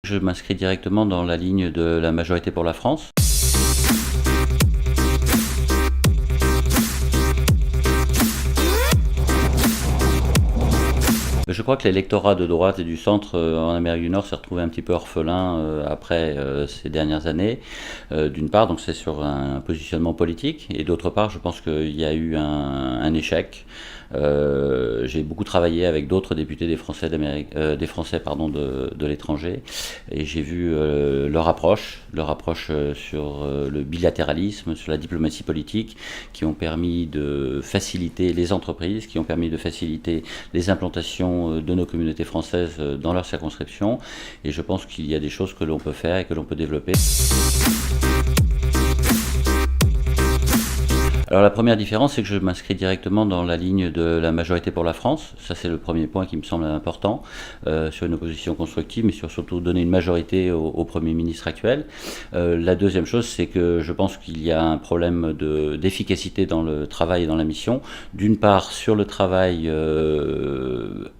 Je m'inscris directement dans la ligne de la majorité pour la France. Je crois que l'électorat de droite et du centre en Amérique du Nord s'est retrouvé un petit peu orphelin après ces dernières années. D'une part, donc c'est sur un positionnement politique, et d'autre part, je pense qu'il y a eu un échec. J'ai beaucoup travaillé avec d'autres députés des Français de l'étranger, et j'ai vu leur approche sur le bilatéralisme, sur la diplomatie politique, qui ont permis de faciliter les entreprises, qui ont permis de faciliter les implantations de nos communautés françaises dans leur circonscription, et je pense qu'il y a des choses que l'on peut faire et que l'on peut développer. Alors la première différence, c'est que je m'inscris directement dans la ligne de la majorité pour la France. Ça, c'est le premier point qui me semble important, sur une opposition constructive, mais surtout donner une majorité au Premier ministre actuel. La deuxième chose, c'est que je pense qu'il y a un problème d'efficacité dans le travail et dans la mission. D'une part, sur le travail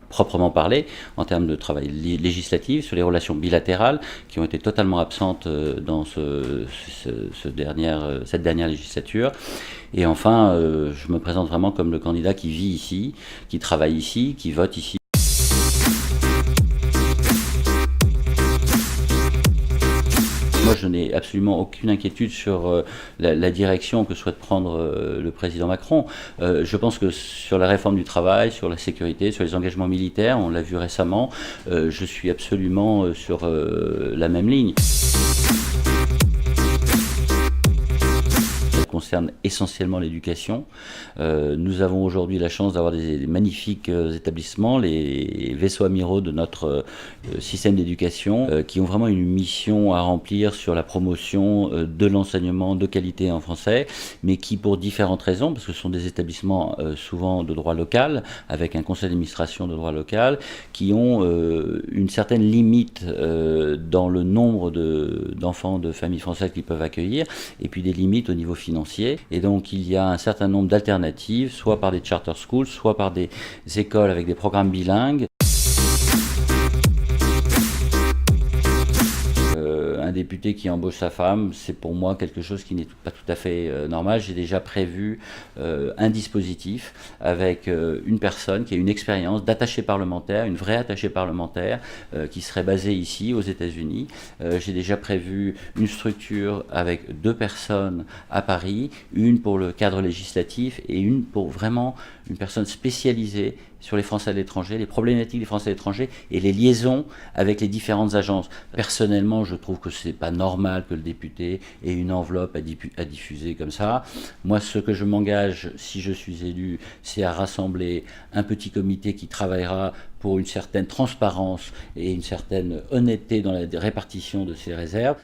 proprement parlé, en termes de travail législatif, sur les relations bilatérales, qui ont été totalement absentes dans cette dernière législature. Et enfin, je me présente vraiment comme le candidat qui vit ici, qui travaille ici, qui vote ici. Moi, je n'ai absolument aucune inquiétude sur la direction que souhaite prendre le président Macron. Je pense que sur la réforme du travail, sur la sécurité, sur les engagements militaires, on l'a vu récemment, je suis absolument sur la même ligne. Concerne essentiellement l'éducation. Nous avons aujourd'hui la chance d'avoir des magnifiques établissements, les vaisseaux amiraux de notre système d'éducation, qui ont vraiment une mission à remplir sur la promotion de l'enseignement de qualité en français, mais qui, pour différentes raisons, parce que ce sont des établissements souvent de droit local, avec un conseil d'administration de droit local, qui ont une certaine limite dans le nombre d'enfants de familles françaises qu'ils peuvent accueillir, et puis des limites au niveau financier. Et donc il y a un certain nombre d'alternatives, soit par des charter schools, soit par des écoles avec des programmes bilingues. Un député qui embauche sa femme, c'est pour moi quelque chose qui n'est pas tout à fait normal. J'ai déjà prévu un dispositif avec une personne qui a une expérience d'attaché parlementaire, une vraie attachée parlementaire, qui serait basée ici aux États-Unis. J'ai déjà prévu une structure avec 2 personnes à Paris, une pour le cadre législatif et une pour vraiment une personne spécialisée sur les Français à l'étranger, les problématiques des Français à l'étranger et les liaisons avec les différentes agences. Personnellement, je trouve que c'est pas normal que le député ait une enveloppe à diffuser comme ça. Moi, ce que je m'engage, si je suis élu, c'est à rassembler un petit comité qui travaillera pour une certaine transparence et une certaine honnêteté dans la répartition de ces réserves.